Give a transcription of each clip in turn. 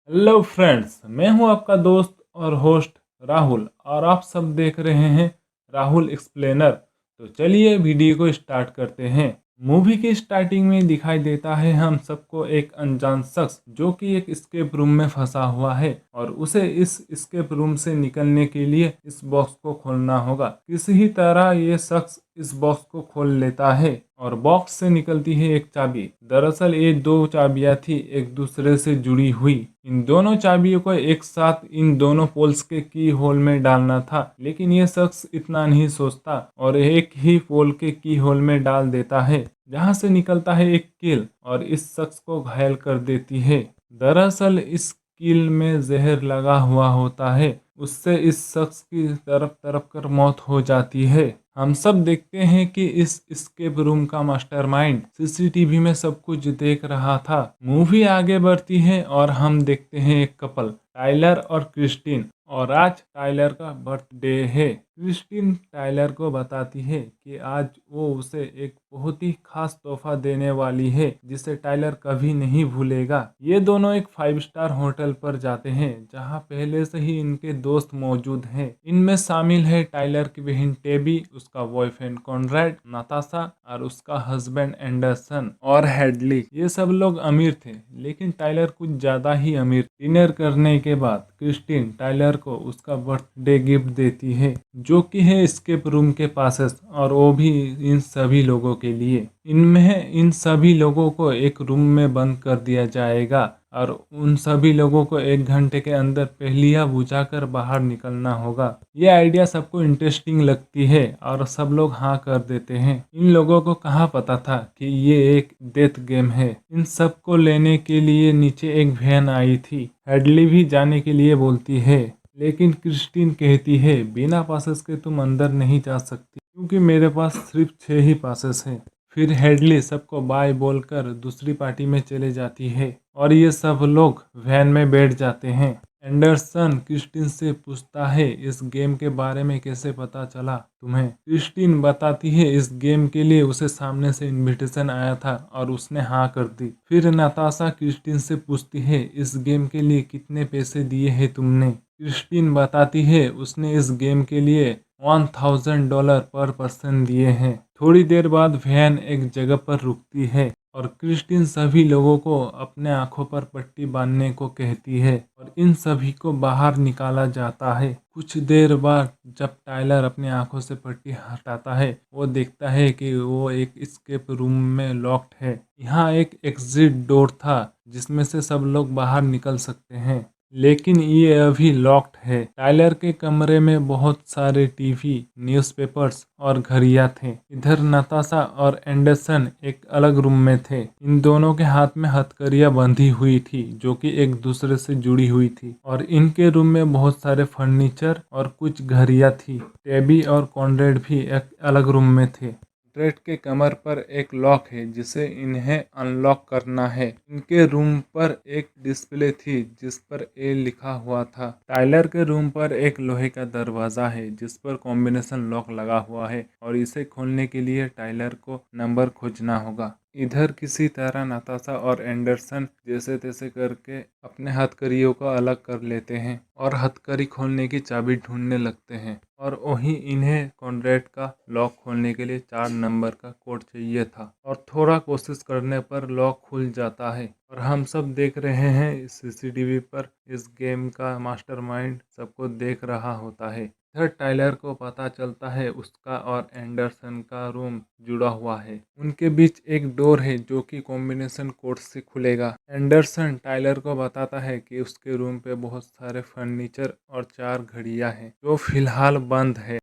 Hello friends, मैं हूं आपका दोस्त और होस्ट राहुल और आप सब देख रहे हैं राहुल एक्सप्लेनर। तो चलिए वीडियो को स्टार्ट करते हैं। मूवी की स्टार्टिंग में दिखाई देता है हम सबको एक अनजान शख्स जो कि एक स्केप रूम में फंसा हुआ है और उसे इस स्केप रूम से निकलने के लिए इस बॉक्स को खोलना होगा। किसी ही तरह ये शख्स इस बॉक्स को खोल लेता है और बॉक्स से निकलती है एक चाबी। दरअसल ये दो चाबियां थी एक दूसरे से जुड़ी हुई। इन दोनों चाबियों को एक साथ इन दोनों पोल्स के की होल में डालना था, लेकिन ये शख्स इतना नहीं सोचता और एक ही पोल के की होल में डाल देता है, जहां से निकलता है एक कील और इस शख्स को घायल कर देती है। दरअसल इस कील में जहर लगा हुआ होता है, उससे इस शख्स की तरफ तरफ कर मौत हो जाती है। हम सब देखते हैं कि इस एस्केप रूम का मास्टरमाइंड सीसीटीवी में सब कुछ देख रहा था। मूवी आगे बढ़ती है और हम देखते हैं एक कपल, टाइलर और क्रिस्टीन, और आज टाइलर का बर्थडे है। क्रिस्टीन टाइलर को बताती है कि आज वो उसे एक बहुत ही खास तोहफा देने वाली है जिसे टाइलर कभी नहीं भूलेगा। ये दोनों एक 5 स्टार होटल पर जाते हैं जहां पहले से ही इनके दोस्त मौजूद हैं। इनमें शामिल है टाइलर की बहन टेबी, उसका बॉयफ्रेंड कॉनरेड, नाताशा और उसका हस्बैंड एंडरसन और हेडली। ये सब लोग अमीर थे, लेकिन टाइलर कुछ ज्यादा ही अमीर। डिनर करने के बाद क्रिस्टीन टाइलर को उसका बर्थडे गिफ्ट देती है, जो कि है एस्केप रूम के पासेस, और वो भी इन सभी लोगों के लिए। इनमें इन सभी लोगों को एक रूम में बंद कर दिया जाएगा और उन सभी लोगों को 1 घंटे के अंदर पहेलियां बुझाकर बाहर निकलना होगा। ये आइडिया सबको इंटरेस्टिंग लगती है और सब लोग हाँ कर देते हैं। इन लोगों को कहाँ पता था कि ये एक डेथ गेम है। इन सब को लेने के लिए नीचे एक वैन आई थी। हेडली भी जाने के लिए बोलती है, लेकिन क्रिस्टीन कहती है बिना पासेस के तुम अंदर नहीं जा सकती, क्योंकि मेरे पास सिर्फ 6 ही पासेस हैं। फिर हेडली सबको बाय बोलकर दूसरी पार्टी में चले जाती है और ये सब लोग वैन में बैठ जाते हैं। एंडरसन क्रिस्टीन से पूछता है इस गेम के बारे में कैसे पता चला तुम्हें। क्रिस्टीन बताती है इस गेम के लिए उसे सामने से इनविटेशन आया था और उसने हाँ कर दी। फिर नताशा क्रिस्टीन से पूछती है इस गेम के लिए कितने पैसे दिए हैं तुमने। क्रिस्टीन बताती है उसने इस गेम के लिए $1000 पर पर्सन दिए हैं। थोड़ी देर बाद वैन एक जगह पर रुकती है और क्रिस्टीन सभी लोगों को अपने आंखों पर पट्टी बांधने को कहती है और इन सभी को बाहर निकाला जाता है। कुछ देर बाद जब टाइलर अपनी आंखों से पट्टी हटाता है, वो देखता है कि वो एक एस्केप रूम में लॉक्ड है। यहाँ एक एग्जिट डोर था जिसमें से सब लोग बाहर निकल सकते हैं, लेकिन ये अभी लॉक्ड है। टाइलर के कमरे में बहुत सारे टीवी, न्यूज़पेपर्स और घड़ियां थे। इधर नताशा और एंडरसन एक अलग रूम में थे। इन दोनों के हाथ में हथकड़ियां बंधी हुई थी जो कि एक दूसरे से जुड़ी हुई थी, और इनके रूम में बहुत सारे फर्नीचर और कुछ घड़ियां थी। टेबी और कॉनरेड भी एक अलग रूम में थे। रेड के कमर पर एक लॉक है जिसे इन्हें अनलॉक करना है। इनके रूम पर एक डिस्प्ले थी जिस पर ए लिखा हुआ था। टाइलर के रूम पर एक लोहे का दरवाजा है जिस पर कॉम्बिनेशन लॉक लगा हुआ है और इसे खोलने के लिए टाइलर को नंबर खोजना होगा। इधर किसी तरह नताशा और एंडरसन जैसे तैसे करके अपने हथकड़ियों को अलग कर लेते हैं और हथकड़ी खोलने की चाबी ढूंढने लगते हैं, और वहीं इन्हें कॉनरेड का लॉक खोलने के लिए 4 नंबर का कोड चाहिए था, और थोड़ा कोशिश करने पर लॉक खुल जाता है। और हम सब देख रहे हैं इस सीसीटीवी पर इस गेम का मास्टरमाइंड सबको देख रहा होता है। इधर टाइलर को पता चलता है उसका और एंडरसन का रूम जुड़ा हुआ है। उनके बीच एक डोर है जो कि कॉम्बिनेशन कोड से खुलेगा। एंडरसन टाइलर को बताता है कि उसके रूम पे बहुत सारे फर्नीचर और 4 घड़ियां हैं जो फिलहाल बंद है।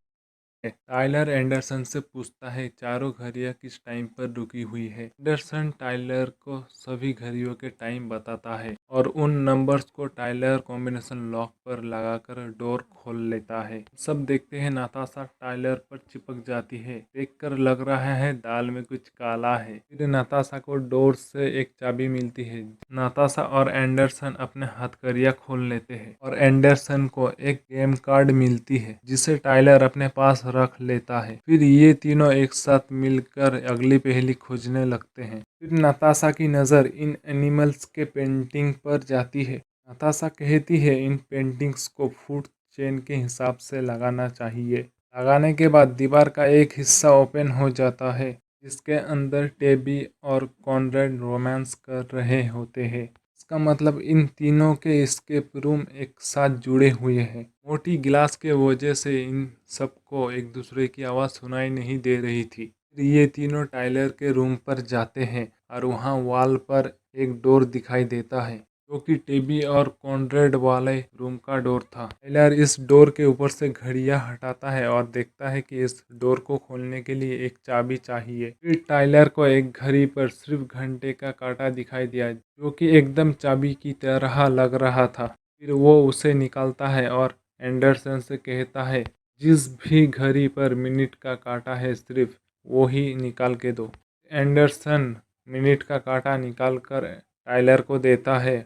टाइलर एंडरसन से पूछता है चारों घड़ियां किस टाइम पर रुकी हुई है। एंडरसन टाइलर को सभी घड़ियों के टाइम बताता है और उन नंबर्स को टाइलर कॉम्बिनेशन लॉक पर लगाकर डोर खोल लेता है। सब देखते हैं नाताशा टाइलर पर चिपक जाती है। देखकर लग रहा है दाल में कुछ काला है। फिर नाताशा को डोर से एक चाबी मिलती है। नाताशा और एंडरसन अपने हथकड़ियां खोल लेते हैं और एंडरसन को एक गेम कार्ड मिलती है जिसे टाइलर अपने पास रख लेता है। फिर ये तीनों एक साथ मिलकर अगली पहेली खोजने लगते हैं। फिर नताशा की नज़र इन एनिमल्स के पेंटिंग पर जाती है। नताशा कहती है इन पेंटिंग्स को फूड चेन के हिसाब से लगाना चाहिए। लगाने के बाद दीवार का एक हिस्सा ओपन हो जाता है जिसके अंदर टेबी और कॉनरेड रोमांस कर रहे होते हैं। इसका मतलब इन तीनों के एस्केप रूम एक साथ जुड़े हुए हैं। मोटी गिलास के वजह से इन सबको एक दूसरे की आवाज़ सुनाई नहीं दे रही थी। फिर ये तीनों टाइलर के रूम पर जाते हैं और वहाँ वॉल पर एक डोर दिखाई देता है जो कि टेबी और कॉनरेड वाले रूम का डोर था। टाइलर इस डोर के ऊपर से घड़ियां हटाता है और देखता है कि इस डोर को खोलने के लिए एक चाबी चाहिए। फिर टाइलर को एक घड़ी पर सिर्फ घंटे का कांटा दिखाई दिया जो कि एकदम चाबी की तरह लग रहा था। फिर वो उसे निकालता है और एंडरसन से कहता है जिस भी घड़ी पर मिनट का कांटा है सिर्फ वो ही निकाल के दो। एंडरसन मिनट का कांटा निकाल कर टाइलर को देता है।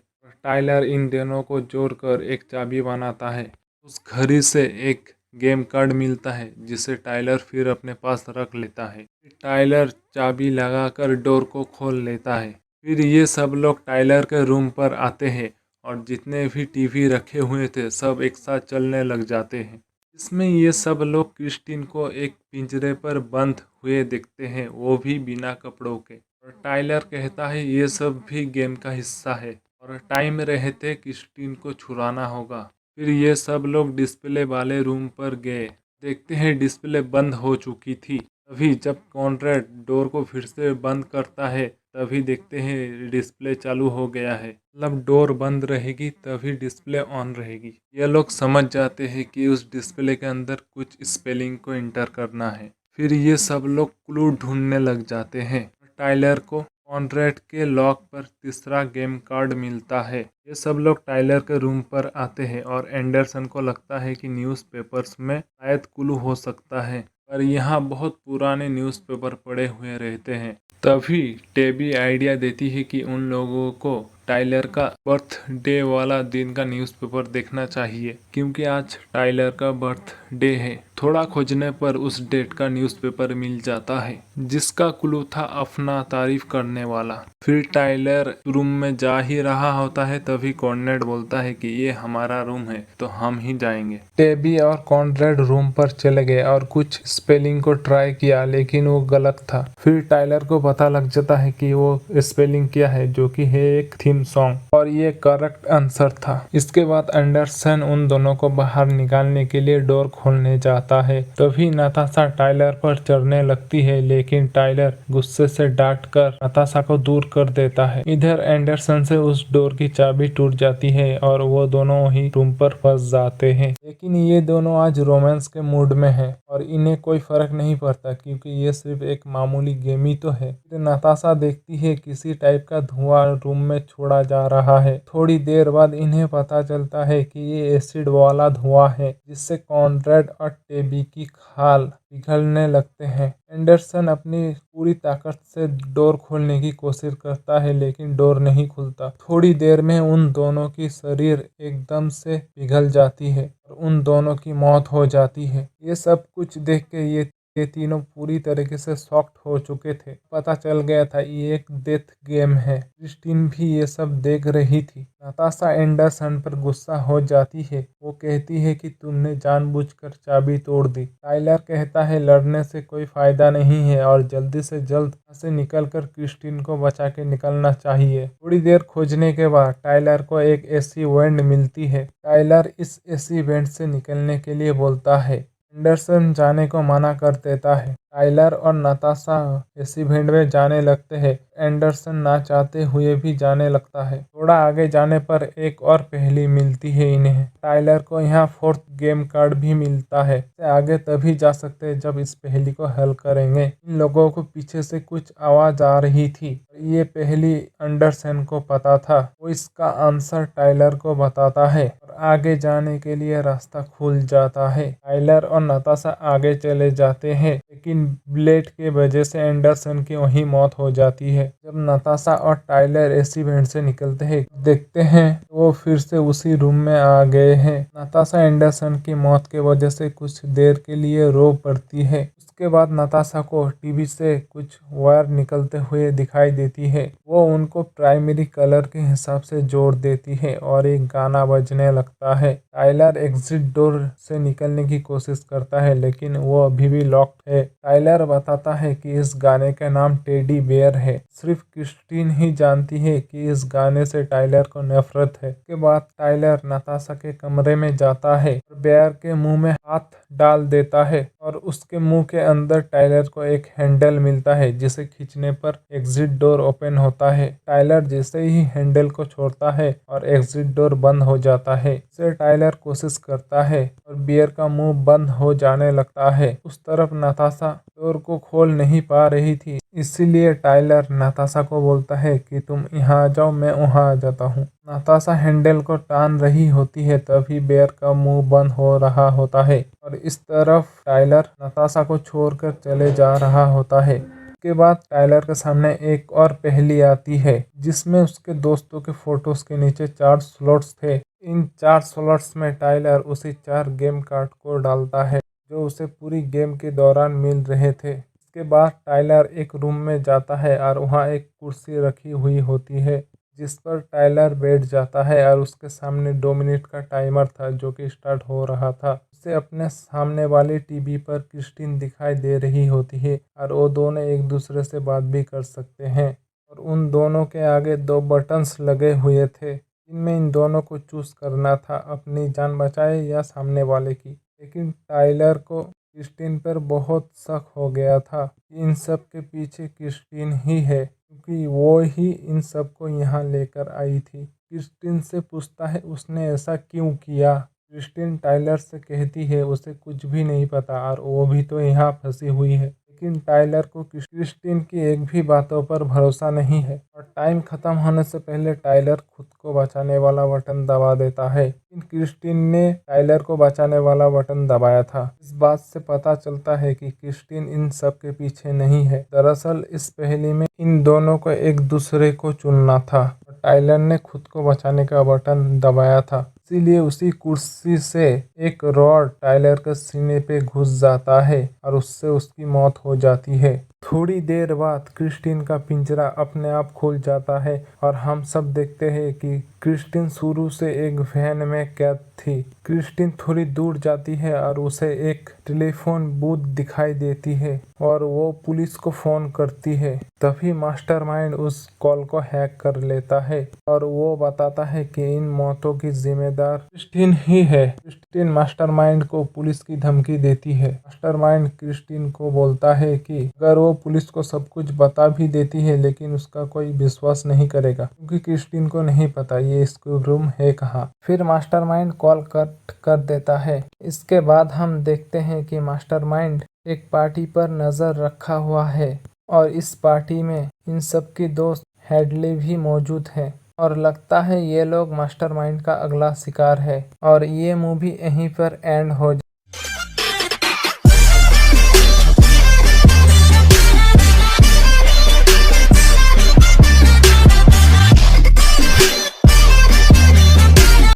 टाइलर इन दोनों को जोड़कर एक चाबी बनाता है। उस घड़ी से एक गेम कार्ड मिलता है जिसे टाइलर फिर अपने पास रख लेता है। टाइलर चाबी लगाकर डोर को खोल लेता है। फिर ये सब लोग टाइलर के रूम पर आते हैं और जितने भी टीवी रखे हुए थे सब एक साथ चलने लग जाते हैं। इसमें ये सब लोग क्रिस्टीन को एक पिंजरे पर बंद हुए देखते हैं, वो भी बिना कपड़ों के। और टाइलर कहता है ये सब भी गेम का हिस्सा है और टाइम रहते क्रिस्टीन को छुड़ाना होगा। फिर ये सब लोग डिस्प्ले वाले रूम पर गए। देखते हैं डिस्प्ले बंद हो चुकी थी। तभी जब कॉनरेड डोर को फिर से बंद करता है तभी देखते हैं डिस्प्ले चालू हो गया है। मतलब डोर बंद रहेगी तभी डिस्प्ले ऑन रहेगी। ये लोग समझ जाते हैं कि उस डिस्प्ले के अंदर कुछ स्पेलिंग को इंटर करना है। फिर ये सब लोग क्लू ढूंढने लग जाते हैं। टाइलर को कॉनरेड के लॉक पर तीसरा गेम कार्ड मिलता है। ये सब लोग टाइलर के रूम पर आते हैं और एंडरसन को लगता है कि न्यूज़पेपर्स में शायद क्लू हो सकता है, पर यहाँ बहुत पुराने न्यूज़पेपर पड़े हुए रहते हैं। तभी टेबी आइडिया देती है कि उन लोगों को टाइलर का बर्थडे वाला दिन का न्यूज़पेपर देखना चाहिए क्योंकि आज टाइलर का बर्थडे है। थोड़ा खोजने पर उस डेट का न्यूज़पेपर मिल जाता है जिसका क्लू था अपना तारीफ करने वाला। फिर टाइलर रूम में जा ही रहा होता है तभी कॉनरेड बोलता है कि ये हमारा रूम है तो हम ही जाएंगे। टेबी और कॉनरेड रूम पर चले गए और कुछ स्पेलिंग को ट्राई किया लेकिन वो गलत था। फिर टाइलर को पता लग जाता है कि वो स्पेलिंग क्या है जो कि है एक थीम सॉन्ग और ये करेक्ट आंसर था। इसके बाद एंडरसन उन दोनों को बाहर निकालने के लिए डोर खोलने जाता है। तभी नताशा टाइलर पर चढ़ने लगती है लेकिन टाइलर गुस्से से डांट कर नताशा को दूर कर देता है। इधर एंडरसन से उस डोर की चाबी टूट जाती है और वो दोनों ही रूम पर फंस जाते हैं। लेकिन ये दोनों आज रोमांस के मूड में है और इन्हें कोई फर्क नहीं पड़ता क्योंकि ये सिर्फ एक मामूली गेम ही तो है। फिर नताशा देखती है किसी टाइप का धुआं रूम में छोड़ा जा रहा है। थोड़ी देर बाद इन्हें पता चलता है कि ये एसिड वाला धुआं है जिससे कॉनरेड और टेबी की खाल पिघलने लगते हैं। एंडरसन अपनी पूरी ताकत से डोर खोलने की कोशिश करता है लेकिन डोर नहीं खुलता। थोड़ी देर में उन दोनों की शरीर एकदम से पिघल जाती है और उन दोनों की मौत हो जाती है। ये सब कुछ देख के ये तीनों पूरी तरीके से शॉक्ड हो चुके थे। पता चल गया था ये एक डेथ गेम है। क्रिस्टीन भी ये सब देख रही थी। नताशा एंडरसन पर गुस्सा हो जाती है। वो कहती है कि तुमने जानबूझकर चाबी तोड़ दी। टाइलर कहता है लड़ने से कोई फायदा नहीं है और जल्दी से जल्द यहाँ से निकलकर क्रिस्टीन को बचा के निकलना चाहिए। थोड़ी देर खोजने के बाद टाइलर को एक एसी वेंट मिलती है। टाइलर इस एसी वेंट से निकलने के लिए बोलता है। एंडरसन जाने को मना कर देता है। टाइलर और नताशा एसी वेंट में जाने लगते हैं। एंडरसन ना चाहते हुए भी जाने लगता है। थोड़ा आगे जाने पर एक और पहेली मिलती है इन्हें। टाइलर को यहाँ फोर्थ गेम कार्ड भी मिलता है। आगे तभी जा सकते हैं जब इस पहेली को हल करेंगे। इन लोगों को पीछे से कुछ आवाज आ रही थी। ये पहेली एंडरसन को पता था। वो इसका आंसर टाइलर को बताता है और आगे जाने के लिए रास्ता खुल जाता है। टाइलर और नताशा आगे चले जाते हैं। लेकिन ब्लेड के वजह से एंडरसन की वहीं मौत हो जाती है। जब नताशा और टाइलर एसी वेंट से निकलते हैं, देखते हैं वो फिर से उसी रूम में आ गए हैं। नताशा एंडरसन की मौत के वजह से कुछ देर के लिए रो पड़ती है। उसके बाद नताशा को टीवी से कुछ वायर निकलते हुए दिखाई देती है। वो उनको प्राइमरी कलर के हिसाब से जोड़ देती है और एक गाना बजने लगता है। टाइलर एग्जिट डोर से निकलने की कोशिश करता है लेकिन वो अभी भी लॉक्ड है। टाइलर बताता है कि इस गाने का नाम टेडी बेयर है। सिर्फ क्रिस्टीन ही जानती है कि इस गाने से टाइलर को नफरत है। उसके बाद टाइलर नताशा के कमरे में जाता है और बेयर के मुंह में हाथ डाल देता है और उसके मुंह के अंदर टाइलर को एक हैंडल मिलता है जिसे खींचने पर एग्जिट डोर ओपन होता है। टाइलर जैसे ही हैंडल को छोड़ता है और एग्जिट डोर बंद हो जाता है। इसे टाइलर कोशिश करता है और बियर का मुंह बंद हो जाने लगता है। उस तरफ नताशा डोर को खोल नहीं पा रही थी, इसीलिए टाइलर नताशा को बोलता है कि तुम यहाँ आ जाओ, मैं वहाँ आ जाता हूँ। नताशा हैंडल को टान रही होती है, तभी बेयर का मुंह बंद हो रहा होता है और इस तरफ टाइलर नताशा को छोड़कर चले जा रहा होता है। के बाद टाइलर के सामने एक और पहेली आती है जिसमें उसके दोस्तों के फोटोज के नीचे 4 स्लॉट्स थे। इन 4 स्लॉट्स में टाइलर उसी 4 गेम कार्ड को डालता है जो उसे पूरी गेम के दौरान मिल रहे थे। इसके बाद टाइलर एक रूम में जाता है और वहाँ एक कुर्सी रखी हुई होती है जिस पर टाइलर बैठ जाता है और उसके सामने 2 मिनट का टाइमर था जो कि स्टार्ट हो रहा था। उसे अपने सामने वाली टीवी पर क्रिस्टीन दिखाई दे रही होती है और वो दोनों एक दूसरे से बात भी कर सकते हैं और उन दोनों के आगे 2 बटन्स लगे हुए थे जिनमें इन दोनों को चूज करना था, अपनी जान बचाए या सामने वाले की। लेकिन टाइलर को क्रिस्टीन पर बहुत शक हो गया था कि इन सब के पीछे क्रिस्टीन ही है क्योंकि वो ही इन सबको यहाँ लेकर आई थी। क्रिस्टीन से पूछता है उसने ऐसा क्यों किया। क्रिस्टीन टाइलर से कहती है उसे कुछ भी नहीं पता और वो भी तो यहाँ फंसी हुई है। लेकिन टाइलर को क्रिस्टीन की एक भी बातों पर भरोसा नहीं है और टाइम खत्म होने से पहले टाइलर खुद को बचाने वाला बटन दबा देता है। लेकिन क्रिस्टीन ने टाइलर को बचाने वाला बटन दबाया था। इस बात से पता चलता है कि क्रिस्टीन इन सब के पीछे नहीं है। दरअसल इस पहेली में इन दोनों को एक दूसरे को चुनना था और टाइलर ने खुद को बचाने का बटन दबाया था, इसीलिए उसी कुर्सी से एक रॉड टाइलर के सीने पे घुस जाता है और उससे उसकी मौत हो जाती है। थोड़ी देर बाद क्रिस्टीन का पिंजरा अपने आप खुल जाता है और हम सब देखते हैं कि क्रिस्टीन शुरू से एक वैन में कैद थी। क्रिस्टीन थोड़ी दूर जाती है और उसे एक टेलीफोन बूथ दिखाई देती है और वो पुलिस को फोन करती है। तभी मास्टरमाइंड उस कॉल को हैक कर लेता है और वो बताता है कि इन मौतों की जिम्मेदार क्रिस्टीन ही है। क्रिस्टीन मास्टरमाइंड को पुलिस की धमकी देती है। मास्टरमाइंड क्रिस्टीन को बोलता है कि अगर वो पुलिस को सब कुछ बता भी देती है लेकिन उसका कोई विश्वास नहीं करेगा क्योंकि क्रिस्टीन को नहीं पता ये स्कूल रूम है कहाँ। फिर मास्टरमाइंड कॉल कट कर देता है। इसके बाद हम देखते हैं कि मास्टरमाइंड एक पार्टी पर नजर रखा हुआ है और इस पार्टी में इन सब की दोस्त हेडली भी मौजूद है और लगता है ये लोग मास्टरमाइंड का अगला शिकार है। और ये मूवी यहीं पर एंड हो